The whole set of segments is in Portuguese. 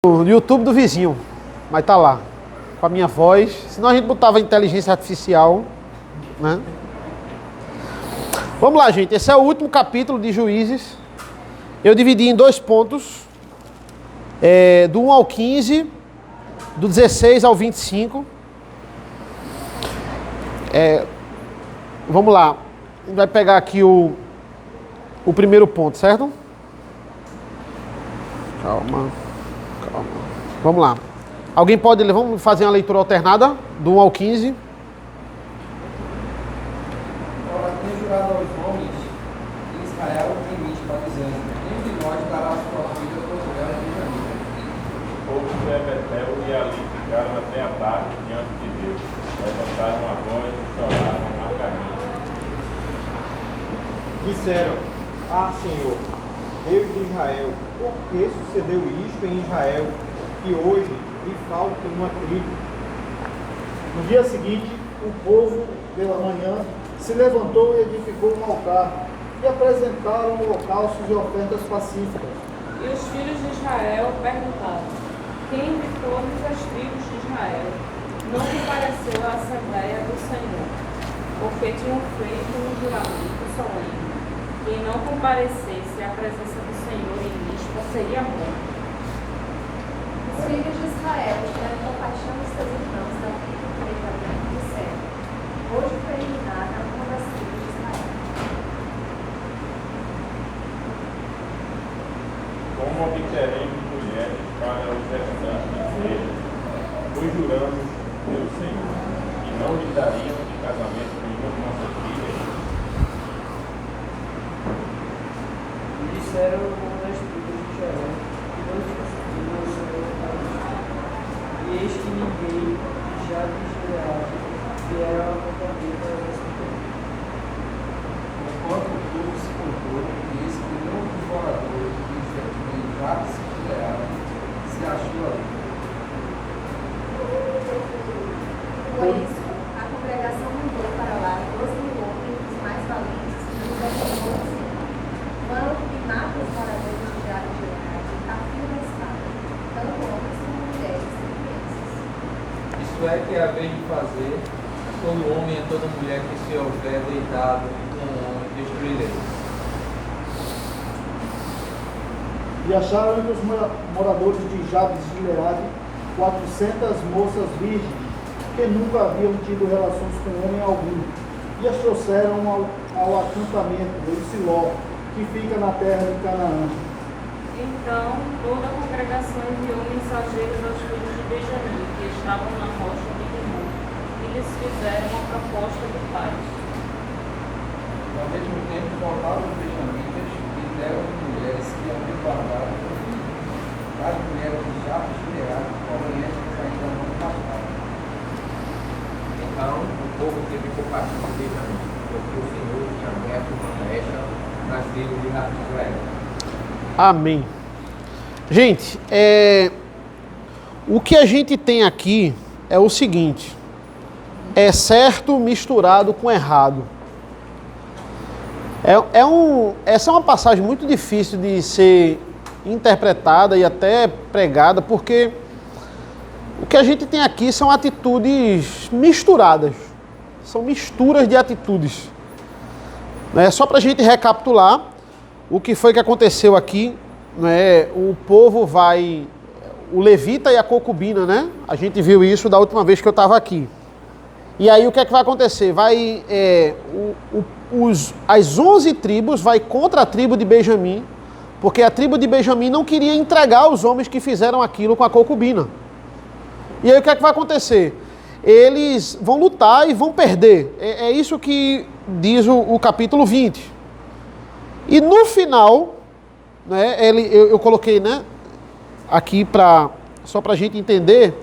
No YouTube do vizinho, mas tá lá, com a minha voz. Senão a gente botava inteligência artificial, né? Vamos lá, gente. Esse é o último capítulo de Juízes. Eu dividi em 2 pontos. Do 1 ao 15, do 16 ao 25. Vamos lá. A gente vai pegar aqui o primeiro ponto, certo? Calma. Vamos lá. Alguém pode ler? Vamos fazer uma leitura alternada, do 1 ao 15. Ora, tenho jurado aos homens de Israel em Mispa, dizendo: nenhum de nós dará sua vida por ela de Benjamim. O povo foi a Betel e ali ficaram até a tarde diante de Deus. Levantaram a voz e choraram a caminho. Disseram: Ah, Senhor, Deus de Israel, por que sucedeu isto em Israel, que hoje lhe falta uma tribo? No dia seguinte, o povo, pela manhã, se levantou e edificou um altar, e apresentaram holocaustos e ofertas pacíficas. E os filhos de Israel perguntaram: quem de todas as tribos de Israel não compareceu à Assembleia do Senhor? Porque tinham feito um juramento solene: quem não comparecesse à presença do Senhor em Mispa seria morto. Os filhos de Israel tiveram compaixão dos seus irmãos da tribo de Benjamim e disseram: hoje foi eliminada uma das tribos de Israel. Como obteremos mulheres para os restantes deles, pois juramos pelo Senhor, e não lhe daríamos de casamento nenhuma de nossas filhas. E disseram uma das tribos de Israel: que não sucedeu o Senhor para nós. E eis que ninguém já desviado, que era a companhia da nossa terra. Enquanto o povo se contou, eis que nenhum dos moradores de Jabes se achou ali. Por isso, a congregação mandou para lá 12.000 homens dos mais valentes e os ordenou assim: vão e matem os moradores de Jabes de Gileade, a fio da espada, tanto homens como mulheres e crianças. Isto é que é a vez de fazer todo homem e toda mulher que se houver deitado com um homem destruirei. E acharam entre os moradores de Jabes de Gileade 400 moças virgens, que nunca haviam tido relações com homem algum, e as trouxeram ao acampamento de Siló, que fica na terra de Canaã. Então toda a congregação enviou mensageiros aos filhos de Benjamim, que estavam na rocha de Rimon, e lhes fizeram uma proposta de paz. Ao mesmo tempo, voltaram os benjamitas e deram as mulheres que haviam guardado os filhos. As mulheres de Jabes de Gileade, porém estas ainda não passaram. Então o povo teve compaixão de Benjamim, porque o Senhor tinha aberto uma brecha nas tribos de Israel. Amém. Gente, o que a gente tem aqui é o seguinte: é certo misturado com errado. Essa é uma passagem muito difícil de ser interpretada e até pregada, porque o que a gente tem aqui são atitudes misturadas. São misturas de atitudes. Só para a gente recapitular o que foi que aconteceu aqui, né? O povo vai... O levita e a concubina, né? A gente viu isso da última vez que eu estava aqui. E aí o que é que vai acontecer? As 11 tribos vai contra a tribo de Benjamim, porque a tribo de Benjamim não queria entregar os homens que fizeram aquilo com a concubina. E aí o que é que vai acontecer? Eles vão lutar e vão perder. É isso que diz o capítulo 20. E no final, né, eu coloquei, né, aqui só para a gente entender,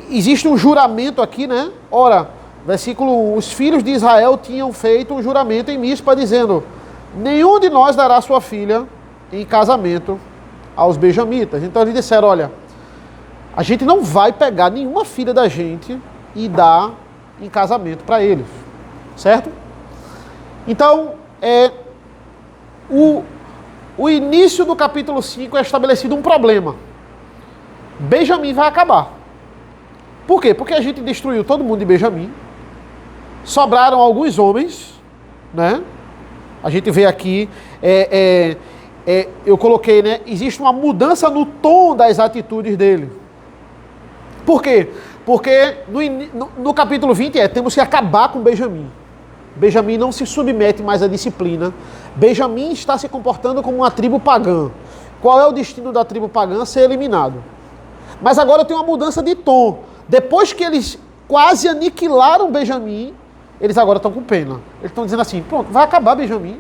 existe um juramento aqui, né? Ora, versículo 1, os filhos de Israel tinham feito um juramento em Mispa, dizendo: nenhum de nós dará sua filha em casamento aos benjamitas. Então eles disseram: olha, a gente não vai pegar nenhuma filha da gente e dar em casamento para eles, certo? Então, o início do capítulo 5 é estabelecido um problema. Benjamim vai acabar. Por quê? Porque a gente destruiu todo mundo de Benjamim. Sobraram alguns homens, né? A gente vê aqui, eu coloquei, né? Existe uma mudança no tom das atitudes dele. Por quê? Porque no capítulo 20 temos que acabar com Benjamim. Benjamim não se submete mais à disciplina. Benjamim está se comportando como uma tribo pagã. Qual é o destino da tribo pagã? Ser eliminado. Mas agora tem uma mudança de tom. Depois que eles quase aniquilaram Benjamim, eles agora estão com pena. Eles estão dizendo assim, pronto, vai acabar Benjamim.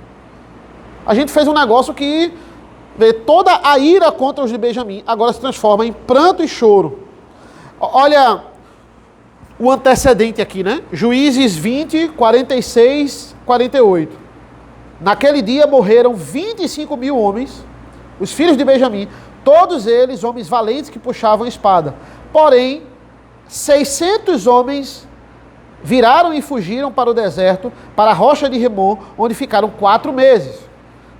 A gente fez um negócio que toda a ira contra os de Benjamim agora se transforma em pranto e choro. Olha o antecedente aqui, né? Juízes 20, 46, 48. Naquele dia morreram 25 mil homens, os filhos de Benjamim, todos eles homens valentes que puxavam espada. Porém, 600 homens viraram e fugiram para o deserto, para a rocha de Remon, onde ficaram 4 meses.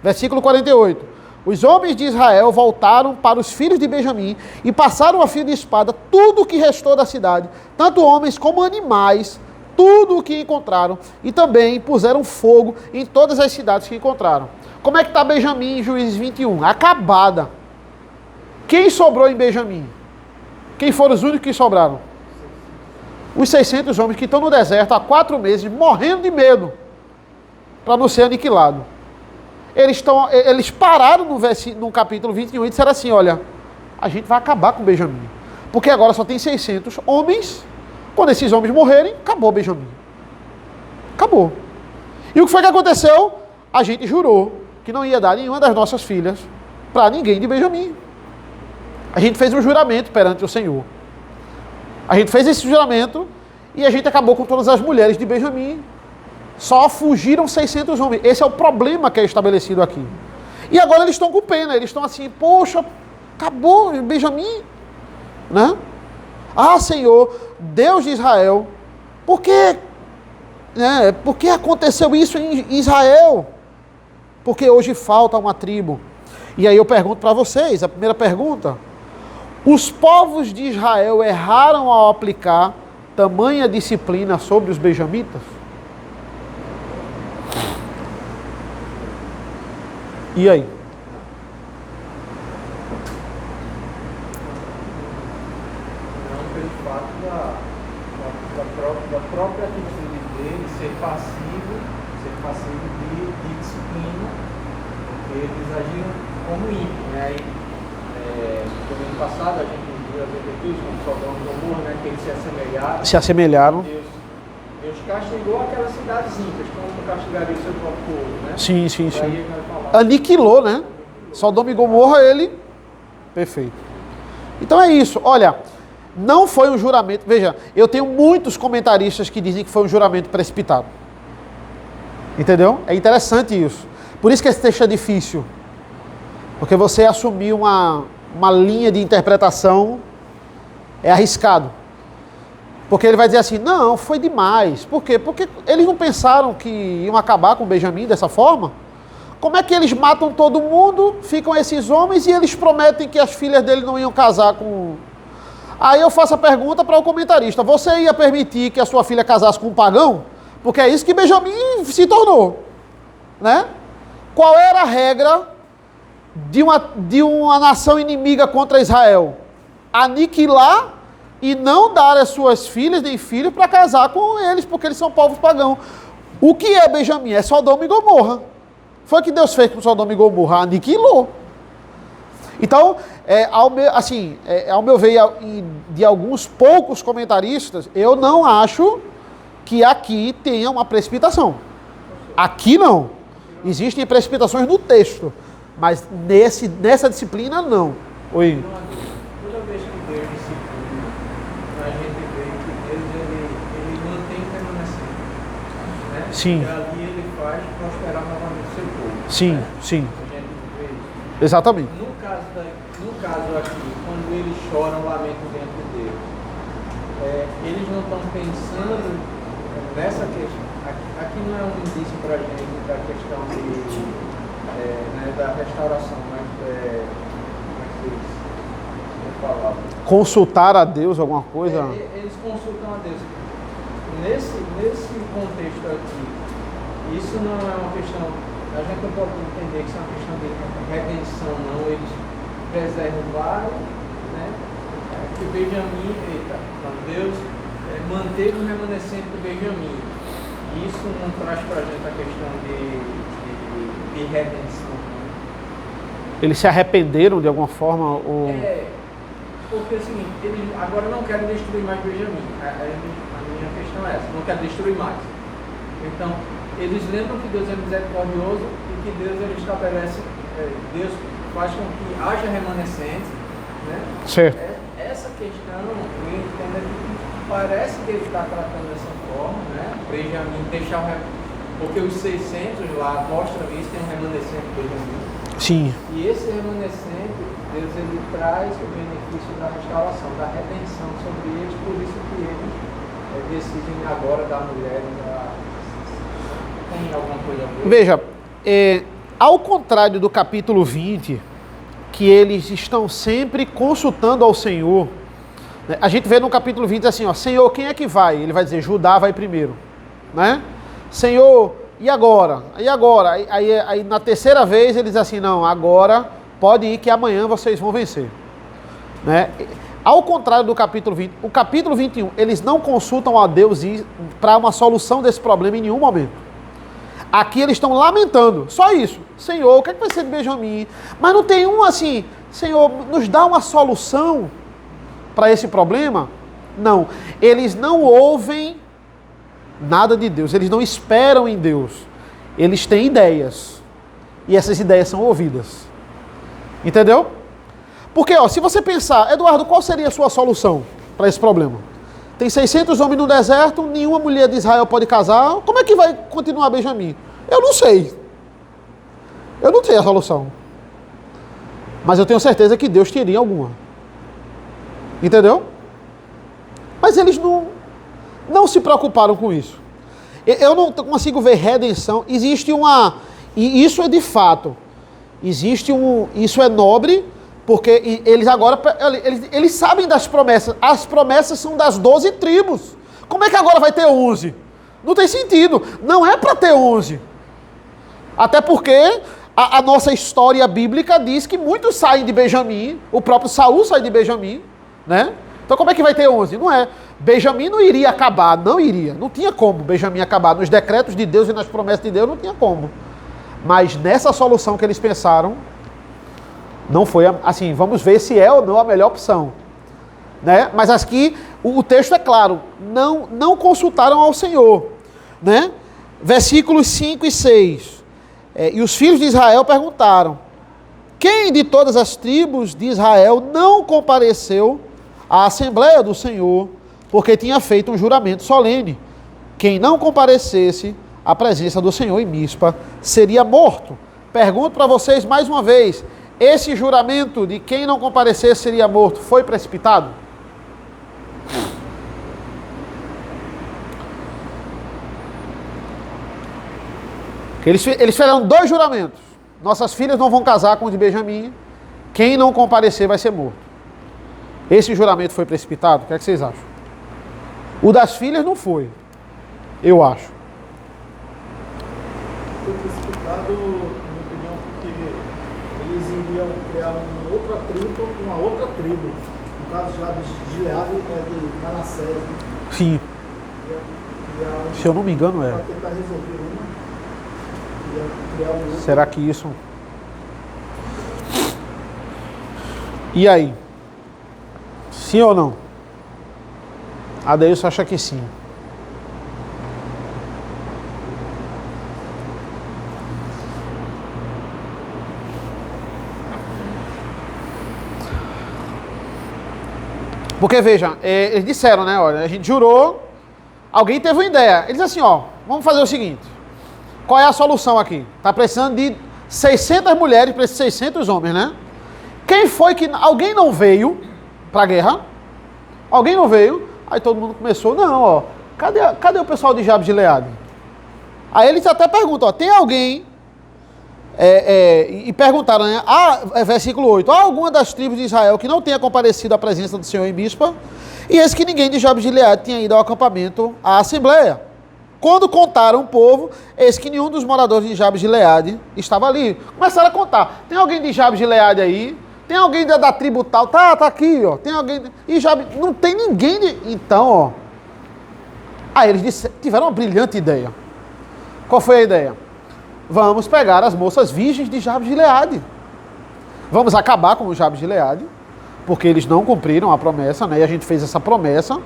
Versículo 48. Os homens de Israel voltaram para os filhos de Benjamim e passaram a fio de espada tudo o que restou da cidade, tanto homens como animais, tudo o que encontraram, e também puseram fogo em todas as cidades que encontraram. Como é que está Benjamim em Juízes 21? Acabada. Quem sobrou em Benjamim? Quem foram os únicos que sobraram? Os 600 homens que estão no deserto há 4 meses, morrendo de medo, para não ser aniquilado. Eles pararam no capítulo 21 e disseram assim, olha, a gente vai acabar com Benjamim. Porque agora só tem 600 homens, quando esses homens morrerem, acabou Benjamim. Acabou. E o que foi que aconteceu? A gente jurou que não ia dar nenhuma das nossas filhas para ninguém de Benjamim. A gente fez um juramento perante o Senhor. A gente fez esse juramento e a gente acabou com todas as mulheres de Benjamim. Só fugiram 600 homens. Esse é o problema que é estabelecido aqui. E agora eles estão com pena. Eles estão assim, poxa, acabou Benjamim. Né? Ah, Senhor, Deus de Israel, por que aconteceu isso em Israel? Porque hoje falta uma tribo. E aí eu pergunto para vocês, a primeira pergunta. Os povos de Israel erraram ao aplicar tamanha disciplina sobre os benjamitas? E aí? Não pelo fato da própria atitude dele ser passivo de disciplina, porque eles agiram como ímpio, né? Aí, no domingo passado a gente viu as efeitos como Sodoma e Gomorra, né? Que eles se assemelharam. Deus castigou aquelas cidades ímpias, como castigaria o seu próprio povo, né? Sim. Aí vai falar. Aniquilou, né? Sodoma e Gomorra, ele... Perfeito. Então é isso. Olha, não foi um juramento... Veja, eu tenho muitos comentaristas que dizem que foi um juramento precipitado. Entendeu? É interessante isso. Por isso que esse texto é difícil. Porque você assumir uma linha de interpretação é arriscado. Porque ele vai dizer assim, não, foi demais. Por quê? Porque eles não pensaram que iam acabar com Benjamim dessa forma. Como é que eles matam todo mundo, ficam esses homens e eles prometem que as filhas dele não iam casar com... Aí eu faço a pergunta para o comentarista, você ia permitir que a sua filha casasse com um pagão? Porque é isso que Benjamim se tornou. Né? Qual era a regra de uma nação inimiga contra Israel? Aniquilar e não dar as suas filhas nem filhos para casar com eles, porque eles são povos pagãos. O que é Benjamim? É Sodoma e Gomorra. Foi o que Deus fez com Sodoma e Gomorra, aniquilou. Então, ao meu ver, de alguns poucos comentaristas, eu não acho que aqui tenha uma precipitação. Aqui não. Existem precipitações no texto, mas nessa disciplina não. Oi. Toda vez que Deus disciplina, a gente vê que Deus ele mantém permanecendo, né? Sim. E ali ele faz prosperar novamente o seu povo. Sim, né? sim. A gente vê isso. Exatamente. No caso aqui, quando eles choram lamento dentro de Deus, eles não estão pensando nessa questão. Aqui não é um indício para a gente da questão da restauração, mas palavra. Consultar a Deus, alguma coisa? Eles consultam a Deus. Nesse contexto aqui, isso não é uma questão, a gente não pode entender que isso é uma questão de redenção, não. Eles preservaram, né? Que Benjamim, Deus manteve o remanescente do Benjamim. Isso não traz para a gente a questão de redenção. Eles se arrependeram de alguma forma? Ou... Porque é o seguinte, eles agora não querem destruir mais Benjamim. A minha questão é essa, não querem destruir mais. Então, eles lembram que Deus é misericordioso e que Deus ele estabelece, Deus faz com que haja remanescente, né? Certo. Essa questão, eu entendo que parece que ele está tratando dessa forma, né? Benjamim deixar porque os 600 lá mostram isso, tem um remanescente de Benjamim. Sim. E esse remanescente, Deus ele traz o benefício da restauração, da redenção sobre eles, por isso que eles decidem agora dar mulher. Tem alguma coisa a ver? Veja, ao contrário do capítulo 20, que eles estão sempre consultando ao Senhor, né? A gente vê no capítulo 20 assim, ó, Senhor, quem é que vai? Ele vai dizer, Judá vai primeiro, né? Senhor, e agora? E agora? Aí na terceira vez eles dizem assim, não, agora pode ir que amanhã vocês vão vencer, né? Ao contrário do capítulo 20, o capítulo 21, eles não consultam a Deus para uma solução desse problema em nenhum momento. Aqui eles estão lamentando, só isso. Senhor, o que é que vai ser de Benjamim? Mas não tem um assim, Senhor, nos dá uma solução para esse problema? Não, eles não ouvem nada de Deus, eles não esperam em Deus. Eles têm ideias, e essas ideias são ouvidas. Entendeu? Porque, ó, se você pensar, Eduardo, qual seria a sua solução para esse problema? Tem 600 homens no deserto, nenhuma mulher de Israel pode casar, como é que vai continuar Benjamim? Eu não sei. Eu não sei a solução. Mas eu tenho certeza que Deus teria alguma. Entendeu? Mas eles não se preocuparam com isso. Eu não consigo ver redenção. Existe uma... E isso é de fato. Isso é nobre, porque eles agora... Eles sabem das promessas. As promessas são das 12 tribos. Como é que agora vai ter 11? Não tem sentido. Não é para ter 11. Até porque a nossa história bíblica diz que muitos saem de Benjamim. O próprio Saul sai de Benjamim, né? Então como é que vai ter 11? Não é. Benjamim não iria acabar, não iria. Não tinha como Benjamim acabar. Nos decretos de Deus e nas promessas de Deus não tinha como. Mas nessa solução que eles pensaram, não foi assim, vamos ver se é ou não a melhor opção. Né? Mas aqui o texto é claro, não consultaram ao Senhor. Né? Versículos 5 e 6. E os filhos de Israel perguntaram, quem de todas as tribos de Israel não compareceu à Assembleia do Senhor, porque tinha feito um juramento solene? Quem não comparecesse à presença do Senhor em Mispa seria morto. Pergunto para vocês mais uma vez, esse juramento de quem não comparecesse seria morto foi precipitado? Eles fizeram 2 juramentos. Nossas filhas não vão casar com o de Benjamim. Quem não comparecer vai ser morto. Esse juramento foi precipitado? O que é que vocês acham? O das filhas não foi. Eu acho. Foi precipitado, na minha opinião, porque eles iriam criar uma outra tribo. No caso já de Gileade de Manassés. Sim. Se eu não me engano, é. Para tentar resolver uma. Será que isso... E aí? Sim ou não? Adeilson acha que sim. Porque veja, eles disseram, né? Olha, a gente jurou, alguém teve uma ideia. Eles assim, ó, vamos fazer o seguinte. Qual é a solução aqui? Está precisando de 600 mulheres para esses 600 homens, né? Quem foi que... Alguém não veio para a guerra? Alguém não veio? Aí todo mundo começou, não, ó, cadê o pessoal de Jabes de Gileade? Aí eles até perguntam, ó, tem alguém E perguntaram, né? Versículo 8. Há alguma das tribos de Israel que não tenha comparecido à presença do Senhor em Mispa? E eis que ninguém de Jabes de Gileade tinha ido ao acampamento, à assembleia. Quando contaram o povo, eis que nenhum dos moradores de Jabes de Gileade estava ali. Começaram a contar. Tem alguém de Jabes de Gileade aí? Tem alguém da tribo tal? Tá aqui, ó. Tem alguém... E Jabes... Não tem ninguém de... Então, ó. Aí eles tiveram uma brilhante ideia. Qual foi a ideia? Vamos pegar as moças virgens de Jabes de Gileade. Vamos acabar com os Jabes de Gileade, porque eles não cumpriram a promessa, né? E a gente fez essa promessa.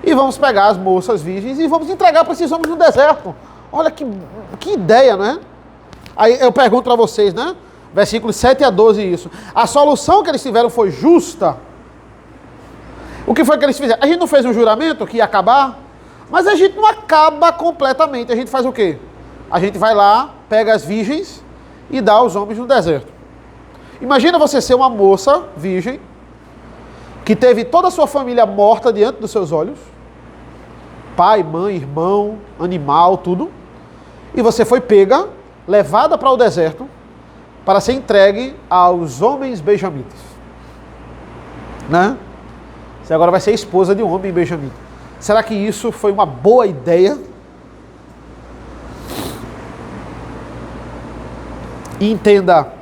E vamos pegar as moças virgens e vamos entregar para esses homens no deserto. Olha que ideia, não é? Aí eu pergunto para vocês, né? Versículos 7 a 12 isso. A solução que eles tiveram foi justa. O que foi que eles fizeram? A gente não fez um juramento que ia acabar? Mas a gente não acaba completamente. A gente faz o quê? A gente vai lá, pega as virgens e dá aos homens no deserto. Imagina você ser uma moça virgem que teve toda a sua família morta diante dos seus olhos. Pai, mãe, irmão, animal, tudo. E você foi pega, levada para o deserto, para ser entregue aos homens benjamitas. Né? Você agora vai ser esposa de um homem benjamita. Será que isso foi uma boa ideia? E entenda,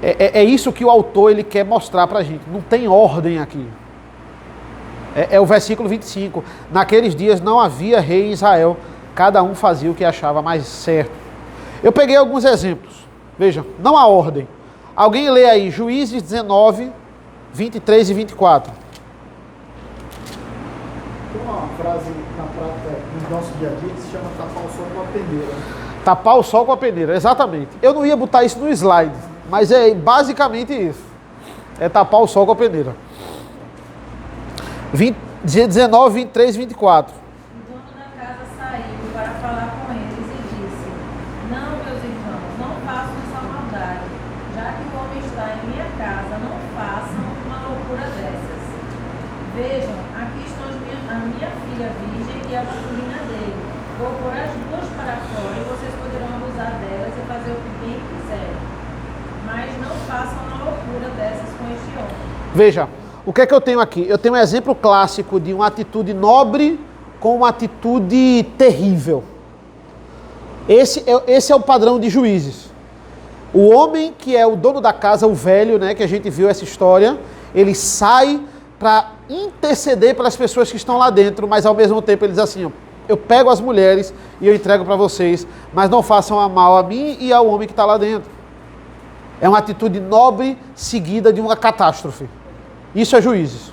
é isso que o autor ele quer mostrar para a gente. Não tem ordem aqui. É o versículo 25. Naqueles dias não havia rei em Israel. Cada um fazia o que achava mais certo. Eu peguei alguns exemplos. Veja, não há ordem. Alguém lê aí, Juízes 19, 23 e 24. Tem uma frase na prática, no nosso dia a dia, que se chama tapar o sol com a peneira. Tapar o sol com a peneira, exatamente. Eu não ia botar isso no slide, mas é basicamente isso. É tapar o sol com a peneira. 19, 23 e 24. O dono da casa saiu para falar com eles e disse: Não, meus irmãos, não façam essa maldade. Já que o homem está em minha casa, não façam uma loucura dessas. Vejam, aqui estão a minha filha virgem e a concubina dele. Vou pôr as duas para fora e vocês poderão abusar delas e fazer o que bem quiserem. Mas não façam uma loucura dessas com este homem. Veja, o que é que eu tenho aqui? Eu tenho um exemplo clássico de uma atitude com uma atitude terrível. Esse é o padrão de Juízes. O homem que é o dono da casa, o velho, né, que a gente viu essa história, ele sai para interceder pelas pessoas que estão lá dentro, mas ao mesmo tempo ele diz assim, ó, eu pego as mulheres e eu entrego para vocês, mas não façam a mal a mim e ao homem que está lá dentro. É uma atitude nobre seguida de uma catástrofe. Isso é Juízes.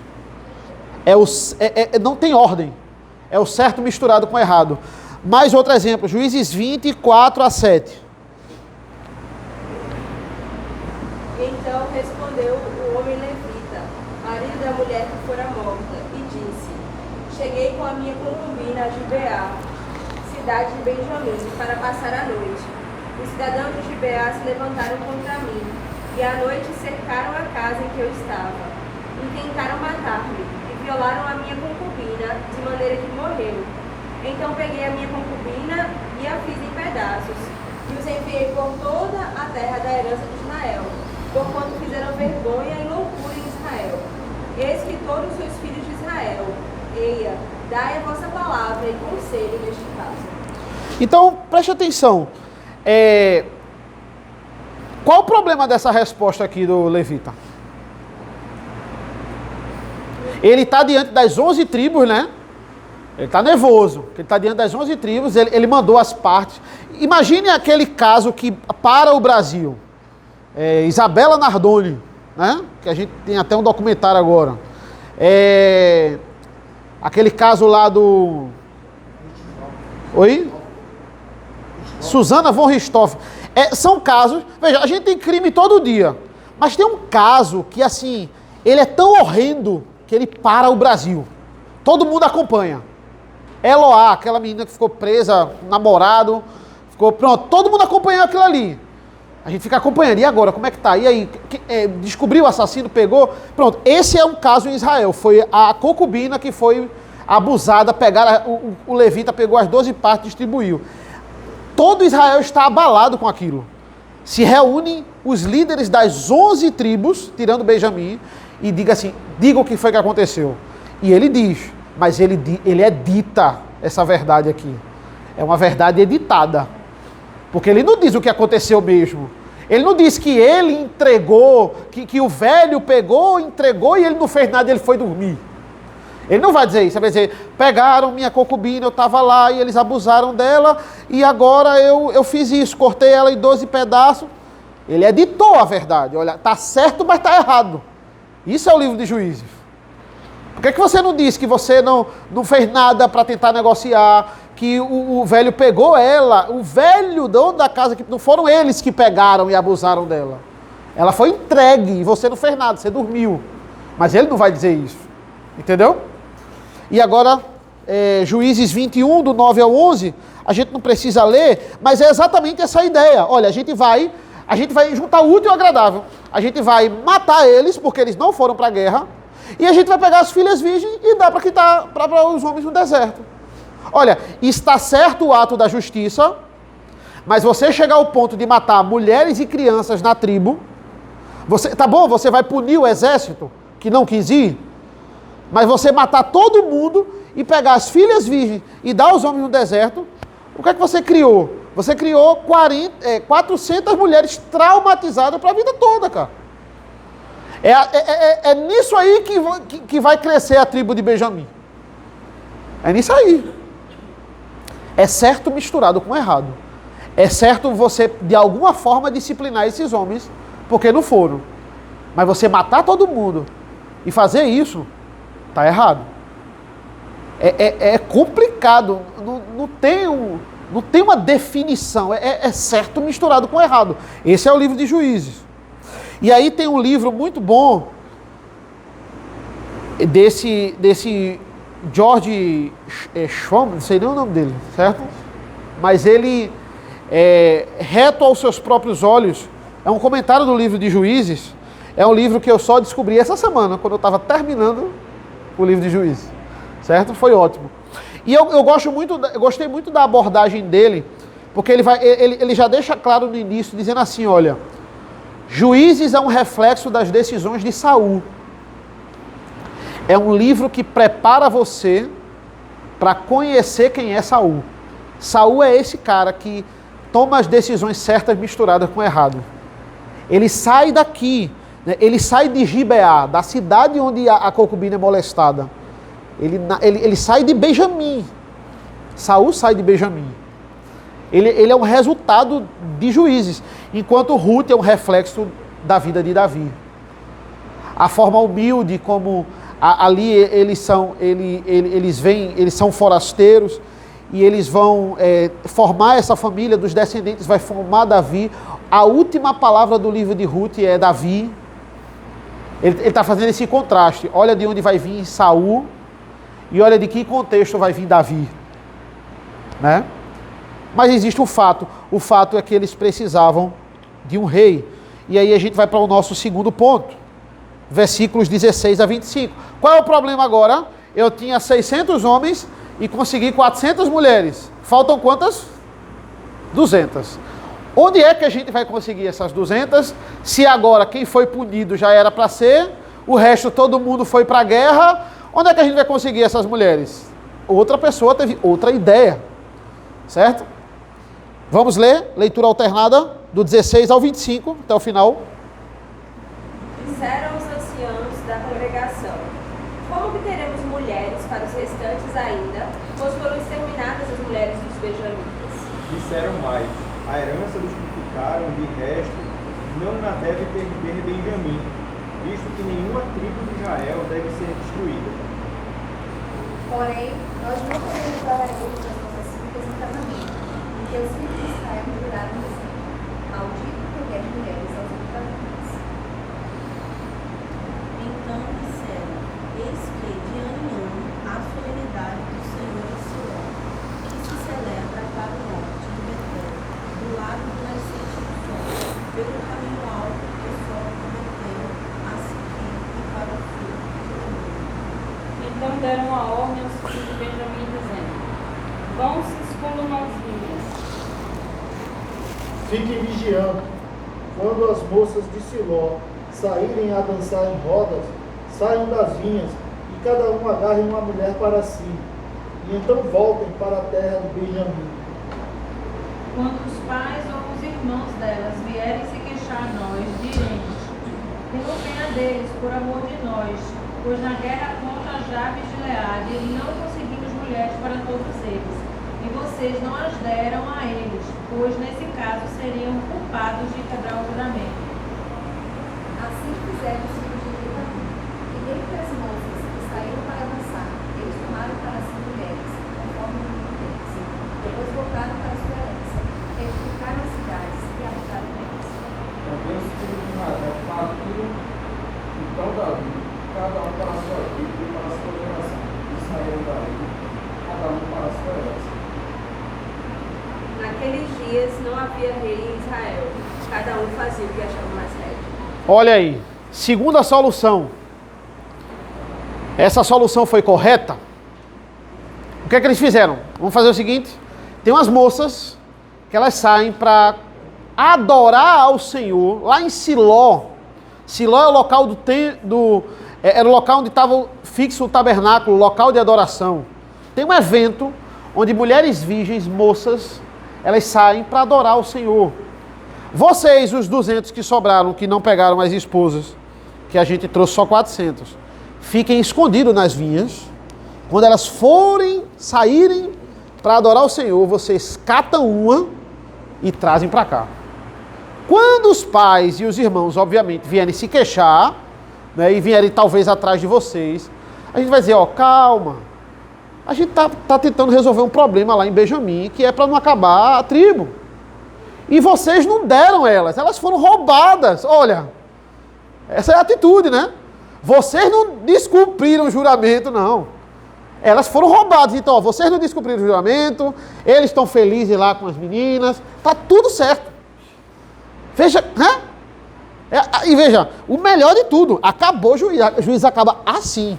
Não tem ordem. É o certo misturado com o errado. Mais outro exemplo, Juízes 20, 4 a 7. Então respondeu o homem levita, marido da mulher que fora morta, e disse: Cheguei com a minha concubina a Gibeá, cidade de Benjamim, para passar a noite. Os cidadãos de Gibeá se levantaram contra mim, e à noite cercaram a casa em que eu estava. Intentaram matar-me, e violaram a minha concubina, de maneira que morreu. Então peguei a minha concubina e a fiz em pedaços, e os enviei por toda a terra da herança de Israel, porquanto fizeram vergonha e loucura em Israel. Eis que todos os filhos de Israel, eia, dai a vossa palavra e conselho neste caso. Então, preste atenção. Qual o problema dessa resposta aqui do levita? Ele está diante das 11 tribos, né? Ele está nervoso, ele está diante das 11 tribos, ele mandou as partes. Imagine aquele caso que para o Brasil, Isabela Nardoni, né? Que a gente tem até um documentário agora. Aquele caso lá do... Oi? Suzana von Richthofen. São casos... Veja, a gente tem crime todo dia, mas tem um caso que, assim, ele é tão horrendo que ele para o Brasil. Todo mundo acompanha. Eloá, aquela menina que ficou presa, namorado, ficou pronto, todo mundo acompanhou aquilo ali. A gente fica acompanhando, e agora, como é que tá? E aí, descobriu o assassino, pegou, pronto. Esse é um caso em Israel, foi a concubina que foi abusada, pegaram, o levita pegou as 12 partes e distribuiu. Todo Israel está abalado com aquilo. se reúnem os líderes das 11 tribos, tirando Benjamim, e diga o que foi que aconteceu. E ele diz, mas ele edita essa verdade aqui. É uma verdade editada. Porque ele não diz o que aconteceu mesmo. Ele não diz que ele entregou, que o velho pegou, entregou e ele não fez nada e ele foi dormir. Ele não vai dizer isso, ele vai dizer, pegaram minha concubina, eu estava lá e eles abusaram dela e agora eu fiz isso, cortei ela em 12 pedaços. Ele editou a verdade, olha, está certo, mas está errado. Isso é o livro de Juízes. Por que você não disse que você não fez nada para tentar negociar, que o velho pegou ela, o velho dono da casa, que não foram eles que pegaram e abusaram dela. Ela foi entregue e você não fez nada, você dormiu. Mas ele não vai dizer isso, entendeu? E agora, Juízes 21, do 9 ao 11, a gente não precisa ler, mas é exatamente essa ideia. Olha, a gente vai juntar o útil e o agradável. A gente vai matar eles, porque eles não foram para a guerra, e a gente vai pegar as filhas virgens e dar para os homens no deserto. Olha, está certo o ato da justiça, mas você chegar ao ponto de matar mulheres e crianças na tribo, tá bom, você vai punir o exército que não quis ir, mas você matar todo mundo e pegar as filhas virgens e dar aos homens no deserto, o que é que você criou? Você criou 400 mulheres traumatizadas para a vida toda, cara. É nisso aí que vai crescer a tribo de Benjamim. É nisso aí. É certo misturado com errado. É certo você, de alguma forma, disciplinar esses homens, porque não foram. Mas você matar todo mundo e fazer isso, está errado. É complicado. Não tem uma definição. É certo misturado com errado. Esse é o livro de Juízes. E aí tem um livro muito bom desse George Schwab, não sei nem o nome dele, certo? Mas ele, reto aos seus próprios olhos, é um comentário do livro de Juízes. É um livro que eu só descobri essa semana, quando eu estava terminando o livro de Juízes, certo? Foi ótimo. E eu gostei muito da abordagem dele, porque ele já deixa claro no início, dizendo assim, olha, Juízes é um reflexo das decisões de Saul. É um livro que prepara você para conhecer quem é Saul. Saul é esse cara que toma as decisões certas misturadas com errado. Ele sai daqui, né? Ele sai de Gibeá, da cidade onde a concubina é molestada. Ele sai de Benjamim. Saul sai de Benjamim. Ele é um resultado de Juízes, enquanto Ruth é um reflexo da vida de Davi. A forma humilde como ali eles são forasteiros e eles vão formar essa família dos descendentes, vai formar Davi. A última palavra do livro de Ruth é Davi. Ele está fazendo esse contraste. Olha de onde vai vir Saul e olha de que contexto vai vir Davi, né? Mas existe um fato. O fato é que eles precisavam de um rei. E aí a gente vai para o nosso segundo ponto. Versículos 16 a 25. Qual é o problema agora? Eu tinha 600 homens e consegui 400 mulheres. Faltam quantas? 200. Onde é que a gente vai conseguir essas 200? Se agora quem foi punido já era para ser, o resto todo mundo foi para a guerra, onde é que a gente vai conseguir essas mulheres? Outra pessoa teve outra ideia. Certo? Vamos ler, leitura alternada, do 16 ao 25, até o final. Disseram os anciãos da congregação: como obteremos mulheres para os restantes ainda, pois foram exterminadas as mulheres dos benjamitas? Disseram mais: a herança dos que ficaram, de resto, não na deve perder Benjamim, visto que nenhuma tribo de Israel deve ser destruída. Porém, nós não podemos dar a eles as nossas filhas em casamento, porque os filhos de Israel juraram dizendo: maldito quem der mulheres aos benjamitas. Então disseram: eis que de ano em ano a solenidade do Senhor em Sião, que se celebra para o norte de Betel, do lado do nascente do sol, pelo caminho alto que sobe de Betel a Siquim e para o sul do mundo. Então deram a ordem aos filhos de Benjamim, dizendo: vão se escolham nas vinhas. Fiquem vigiando, quando as moças de Siló saírem a dançar em rodas, saiam das vinhas e cada um agarre uma mulher para si, e então voltem para a terra de Benjamim. Quando os pais ou os irmãos delas vierem se queixar a nós, diremos: tenham pena deles, por amor de nós, pois na guerra contra Jabes de Gileade não conseguimos mulheres para todos eles, e vocês não as deram a eles, pois nesse caso seriam culpados de quebrar o juramento. Assim fizeram os filhos de Benjamim. E dentre as moças que saíram para dançar, eles tomaram para si mulheres, conforme o número deles. Depois voltaram para sua herança, edificaram as cidades e habitaram nelas. Também os filhos de Israel partiram, então Davi, cada um para a sua vida e para a sua geração, e saíram daí, cada um para a sua herança. Naqueles dias não havia rei em Israel, cada um fazia o que achava mais reto. Olha aí, segunda solução. Essa solução foi correta? O que é que eles fizeram? Vamos fazer o seguinte: tem umas moças que elas saem para adorar ao Senhor lá em Siló. Siló é o local era o local onde estava fixo o tabernáculo, o local de adoração. Tem um evento onde mulheres virgens, moças, elas saem para adorar o Senhor. Vocês, os 200 que sobraram, que não pegaram as esposas, que a gente trouxe só 400, fiquem escondidos nas vinhas. Quando elas saírem para adorar o Senhor, vocês catam uma e trazem para cá. Quando os pais e os irmãos, obviamente, vierem se queixar, né, e vierem talvez atrás de vocês, a gente vai dizer, ó, calma, a gente tá tentando resolver um problema lá em Benjamim, que é para não acabar a tribo. E vocês não deram elas foram roubadas. Olha, essa é a atitude, né? Vocês não descumpriram o juramento, não. Elas foram roubadas. Então, ó, vocês não descumpriram o juramento, eles estão felizes lá com as meninas, tá tudo certo. Veja, né? E veja, o melhor de tudo, acabou o juiz acaba assim,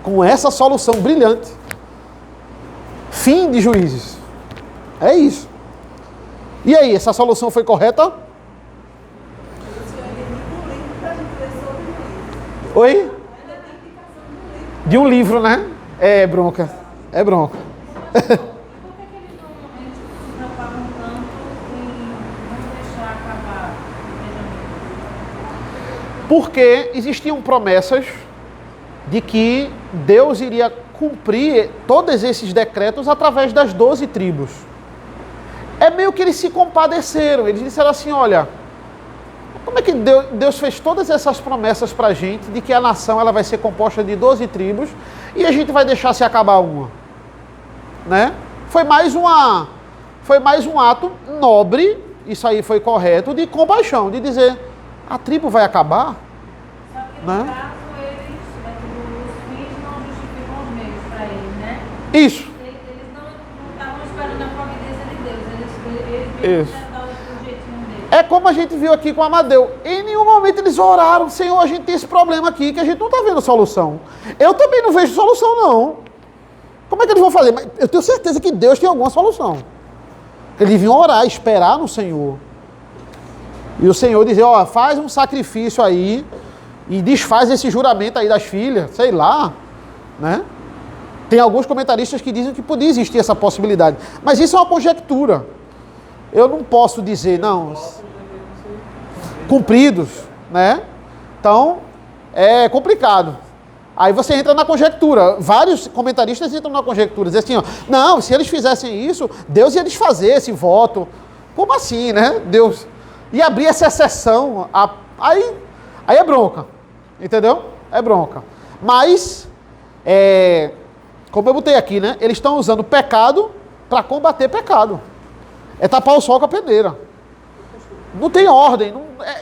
com essa solução brilhante. Fim de juízes. É isso. E aí, essa solução foi correta? Oi? De um livro, né? É bronca. É bronca. Por que eles não se preocupam tanto em não deixar acabar Benjamim? Porque existiam promessas de que Deus iria cumprir todos esses decretos através das 12 tribos. É meio que eles se compadeceram. Eles disseram assim, olha, como é que Deus fez todas essas promessas para a gente de que a nação ela vai ser composta de 12 tribos e a gente vai deixar se acabar uma? Né? Foi mais um ato nobre, isso aí foi correto, de compaixão, de dizer, a tribo vai acabar? Só que no Né? caso, os fins não justificam os meios para eles, né? Isso. Eles não estavam esperando a providência de Deus, eles Isso. tentaram do jeitinho deles. É como a gente viu aqui com Amadeu. Em nenhum momento eles oraram, Senhor, a gente tem esse problema aqui, que a gente não está vendo solução. Eu também não vejo solução, não. Como é que eles vão fazer? Mas eu tenho certeza que Deus tem alguma solução. Eles vinham orar, esperar no Senhor. E o Senhor dizia, ó, faz um sacrifício aí e desfaz esse juramento aí das filhas, sei lá, né? Tem alguns comentaristas que dizem que podia existir essa possibilidade. Mas isso é uma conjectura. Eu não posso dizer, não, cumpridos, né? Então, é complicado. Aí você entra na conjectura. Vários comentaristas entram na conjectura. Dizem assim, ó, não, se eles fizessem isso, Deus ia desfazer esse voto. Como assim, né? Deus ia abrir essa exceção. Aí é bronca. Entendeu? É bronca. Mas, como eu botei aqui, né? Eles estão usando pecado para combater pecado. É tapar o sol com a peneira. Não tem ordem.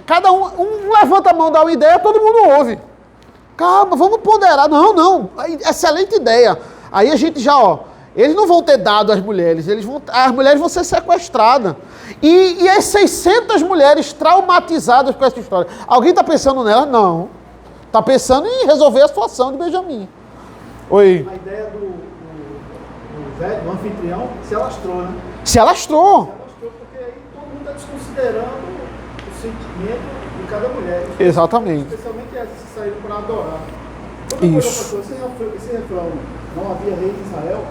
Cada um levanta a mão, dá uma ideia, todo mundo ouve. Calma, vamos ponderar. Não, excelente ideia. Aí a gente já, ó, eles não vão ter dado às mulheres, as mulheres vão ser sequestradas. E as 600 mulheres traumatizadas com essa história. Alguém está pensando nela? Não. Está pensando em resolver a situação de Benjamim. Oi. A ideia do velho, do anfitrião, se alastrou, né? Se alastrou. Se alastrou porque aí todo mundo está desconsiderando o sentimento de cada mulher. Exatamente. Especialmente essas que saíram para adorar. Outra coisa, Isso. pastor, esse refrão, não havia rei em Israel,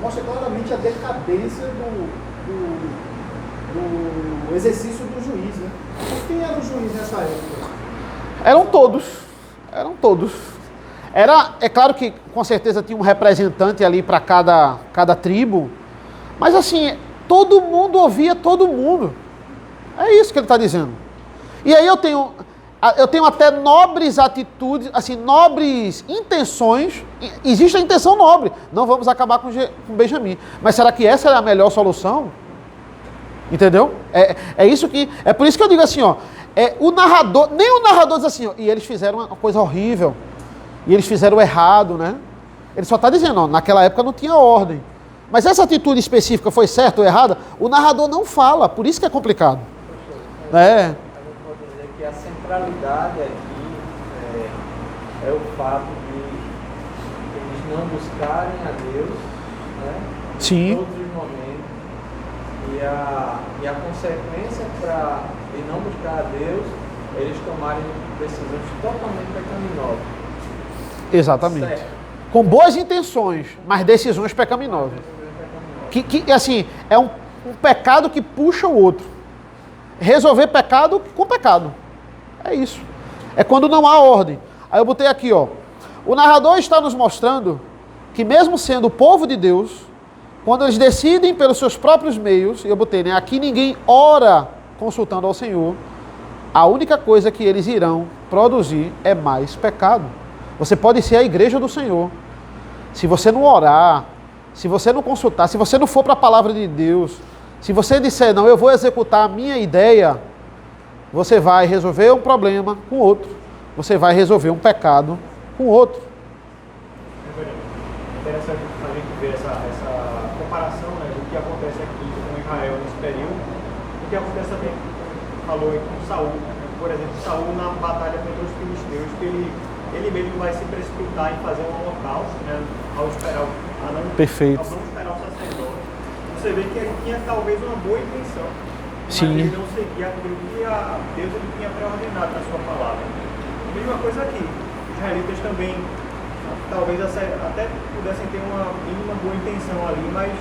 mostra claramente a decadência do exercício do juiz, né? Mas quem era o juiz nessa época? Eram todos. É claro que com certeza tinha um representante ali para cada tribo, mas assim, todo mundo ouvia todo mundo. É isso que ele está dizendo. E aí eu tenho até nobres atitudes, assim, nobres intenções. Existe a intenção nobre, não vamos acabar com Benjamim. Mas será que essa é a melhor solução? Entendeu? É isso que. É por isso que eu digo assim, ó. Nem o narrador diz assim, ó, e eles fizeram uma coisa horrível. E eles fizeram errado, né? Ele só está dizendo, ó, naquela época não tinha ordem. Mas essa atitude específica foi certa ou errada? O narrador não fala, por isso que é complicado. A gente pode dizer que a centralidade aqui é o fato de eles não buscarem a Deus, né? Sim. Em todos os momentos. E a consequência de não buscar a Deus, eles tomarem decisões totalmente pecaminosas. Exatamente. Certo. Com boas intenções, mas decisões pecaminosas. Que assim, é um pecado que puxa o outro. Resolver pecado com pecado. É isso. É quando não há ordem. Aí eu botei aqui, ó. O narrador está nos mostrando que mesmo sendo o povo de Deus, quando eles decidem pelos seus próprios meios, e eu botei, né? Aqui ninguém ora consultando ao Senhor, a única coisa que eles irão produzir é mais pecado. Você pode ser a igreja do Senhor. Se você não orar, se você não consultar, se você não for para a palavra de Deus, se você disser, não, eu vou executar a minha ideia, você vai resolver um problema com outro. Você vai resolver um pecado com outro. Interessante a gente ver essa comparação, né, do que acontece aqui com Israel nesse período. O que acontece também, falou aí com Saul. Por exemplo, Saul na batalha contra os filisteus, que ele mesmo vai se precipitar em fazer um holocausto, né, ao esperar Perfeito. ao não esperar o sacerdote. Você vê que ele tinha talvez uma boa intenção, mas Sim. ele não seguia aquilo que Deus ele tinha pré-ordenado na sua palavra. A mesma coisa aqui, os israelitas também talvez até pudessem ter uma mínima boa intenção ali, mas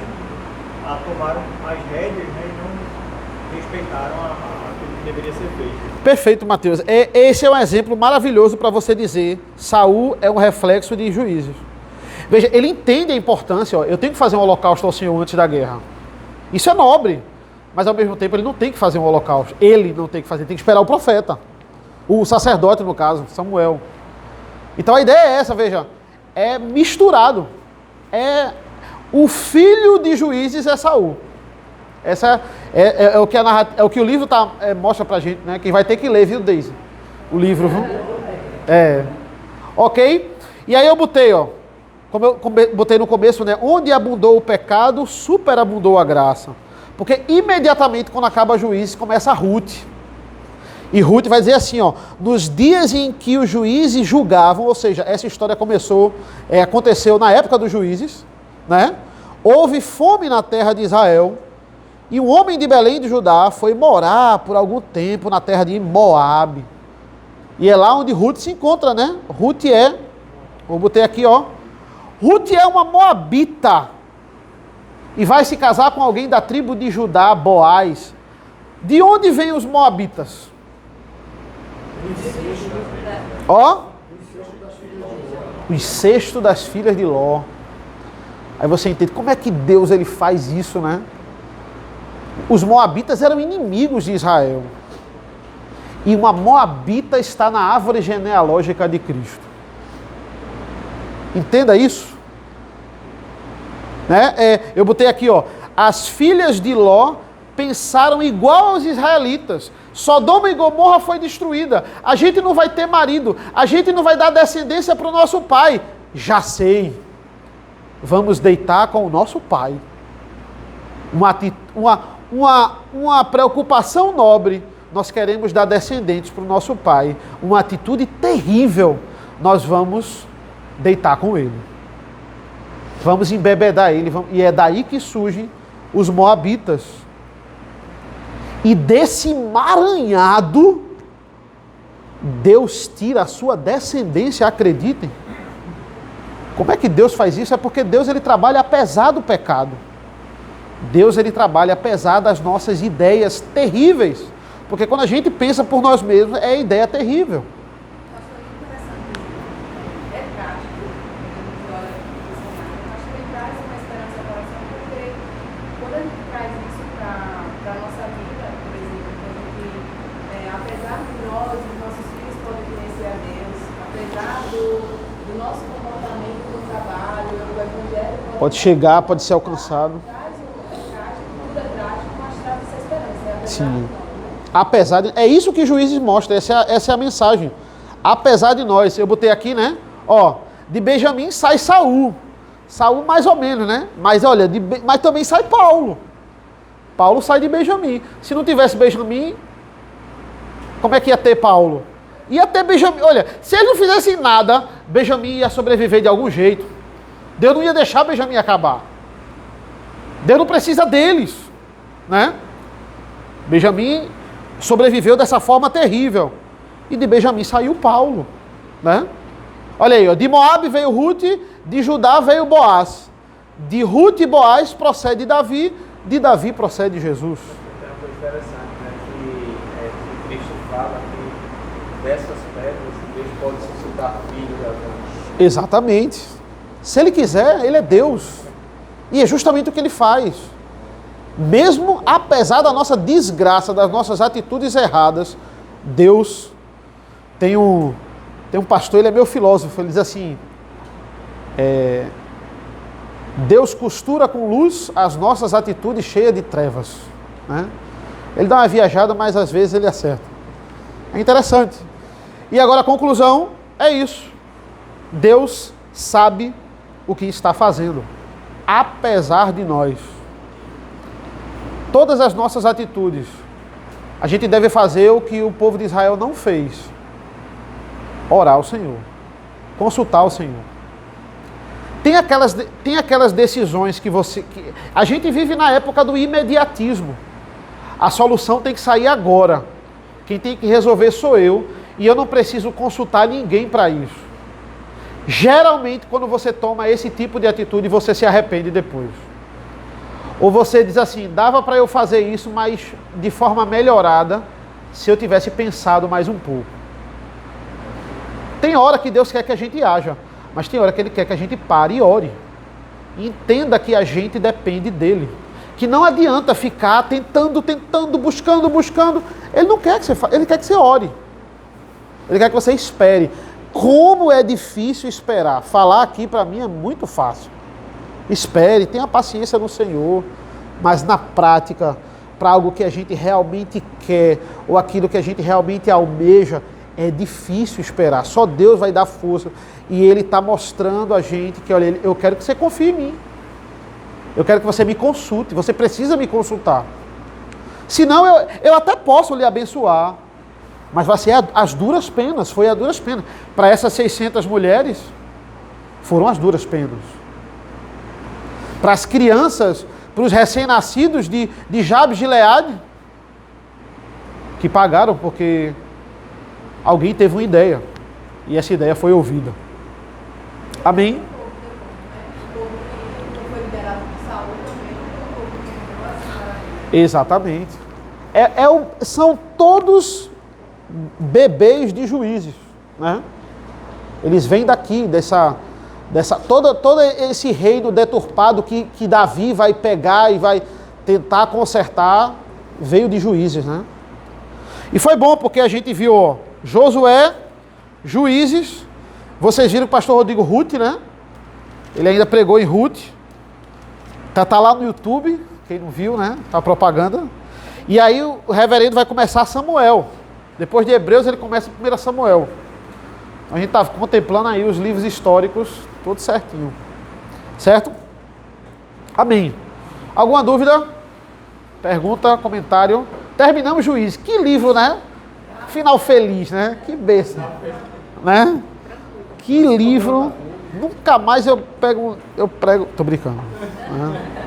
tomaram as rédeas, né, e não respeitaram aquilo que deveria ser feito. Perfeito, Mateus. Esse é um exemplo maravilhoso para você dizer, Saul é um reflexo de Juízes. Veja, ele entende a importância, ó, eu tenho que fazer um holocausto ao Senhor antes da guerra. Isso é nobre, mas ao mesmo tempo ele não tem que fazer um holocausto. Ele não tem que fazer, tem que esperar o profeta. O sacerdote, no caso, Samuel. Então a ideia é essa, veja, é misturado. O filho de Juízes é Saul. Essa é o que o livro mostra pra gente, né? Quem vai ter que ler, viu, Deise? O livro, viu? Ok? E aí eu botei, ó. Como eu botei no começo, né? Onde abundou o pecado, superabundou a graça. Porque imediatamente, quando acaba Juízes, começa Ruth. E Ruth vai dizer assim, ó. Nos dias em que os juízes julgavam, ou seja, essa história aconteceu na época dos juízes, né? Houve fome na terra de Israel. E um homem de Belém de Judá foi morar por algum tempo na terra de Moabe. E é lá onde Ruth se encontra, né? Vou botar aqui, ó. Ruth é uma moabita. E vai se casar com alguém da tribo de Judá, Boaz. De onde vêm os moabitas? Ó. O incesto das filhas de Ló. Aí você entende como é que Deus ele faz isso, né? Os moabitas eram inimigos de Israel. E uma moabita está na árvore genealógica de Cristo. Entenda isso. Né? Eu botei aqui, ó. As filhas de Ló pensaram igual aos israelitas. Sodoma e Gomorra foi destruída. A gente não vai ter marido. A gente não vai dar descendência para o nosso pai. Já sei. Vamos deitar com o nosso pai. Uma preocupação nobre. Nós queremos dar descendentes para o nosso pai. Uma atitude terrível. Nós vamos deitar com ele. Vamos embebedar ele. E é daí que surgem os moabitas. E desse emaranhado, Deus tira a sua descendência, acreditem. Como é que Deus faz isso? É porque Deus ele trabalha apesar do pecado. Deus ele trabalha apesar das nossas ideias terríveis. Porque quando a gente pensa por nós mesmos, é ideia terrível. É prático, olha, mas também traz uma esperança ao coração, porque quando a gente traz isso para a nossa vida, por exemplo, quando a gente, apesar de nós, os nossos filhos podem conhecer a Deus, apesar do nosso comportamento no trabalho, o evangelho Pode chegar, pode ser alcançado. tudo é trágico, mas traz essa esperança. Sim. Apesar de... É isso que Juízes mostra, essa é a mensagem. Apesar de nós, eu botei aqui, né? Ó, de Benjamim sai Saul. Saul mais ou menos, né? Mas olha, mas também sai Paulo. Paulo sai de Benjamim. Se não tivesse Benjamim, como é que ia ter Paulo? Ia ter Benjamim. Olha, se eles não fizessem nada, Benjamim ia sobreviver de algum jeito. Deus não ia deixar Benjamim acabar. Deus não precisa deles, né? Benjamim sobreviveu dessa forma terrível. E de Benjamim saiu Paulo, né? Olha aí, ó, de Moabe veio Ruth, de Judá veio Boaz. De Ruth e Boaz procede Davi, de Davi procede Jesus. Tem uma coisa interessante, né? Que Cristo fala que dessas pedras Deus pode suscitar filhos das mãos. Exatamente. Se ele quiser, ele é Deus. E é justamente o que ele faz. Mesmo apesar da nossa desgraça, das nossas atitudes erradas, Deus tem um pastor, ele é meu filósofo, ele diz assim, Deus costura com luz as nossas atitudes cheias de trevas, né? Ele dá uma viajada, mas às vezes ele acerta. É interessante. E agora a conclusão é isso. Deus sabe o que está fazendo, apesar de nós. Todas as nossas atitudes, a gente deve fazer o que o povo de Israel não fez. Orar ao Senhor. Consultar o Senhor. Tem aquelas decisões que a gente vive na época do imediatismo. A solução tem que sair agora. Quem tem que resolver sou eu. E eu não preciso consultar ninguém para isso. Geralmente, quando você toma esse tipo de atitude, você se arrepende depois. Ou você diz assim, dava para eu fazer isso, mas de forma melhorada, se eu tivesse pensado mais um pouco. Tem hora que Deus quer que a gente haja, mas tem hora que Ele quer que a gente pare e ore. E entenda que a gente depende dEle. Que não adianta ficar tentando, buscando. Ele não quer que você faça, Ele quer que você ore. Ele quer que você espere. Como é difícil esperar. Falar aqui para mim é muito fácil. Espere, tenha paciência no Senhor, mas na prática, para algo que a gente realmente quer, ou aquilo que a gente realmente almeja, é difícil esperar. Só Deus vai dar força. E Ele está mostrando a gente que, olha, eu quero que você confie em mim. Eu quero que você me consulte. Você precisa me consultar. Senão eu até posso lhe abençoar, mas vai ser as duras penas. Foi a duras penas. Para essas 600 mulheres, foram as duras penas. Para as crianças, para os recém-nascidos de Jabes de Gileade, que pagaram porque alguém teve uma ideia, e essa ideia foi ouvida. Amém? Exatamente. São todos bebês de Juízes, né? Eles vêm daqui, todo esse reino deturpado que Davi vai pegar e vai tentar consertar, veio de Juízes, né? E foi bom porque a gente viu, ó, Josué, Juízes, vocês viram o pastor Rodrigo Ruth, né? Ele ainda pregou em Ruth, tá lá no YouTube, quem não viu, né? Tá propaganda. E aí o reverendo vai começar Samuel. Depois de Hebreus ele começa 1 Samuel. A gente está contemplando aí os livros históricos, tudo certinho. Certo? Amém. Alguma dúvida? Pergunta, comentário? Terminamos Juízes. Que livro, né? Final feliz, né? Que besta. Né? Que livro. Nunca mais eu prego. Tô brincando. Né?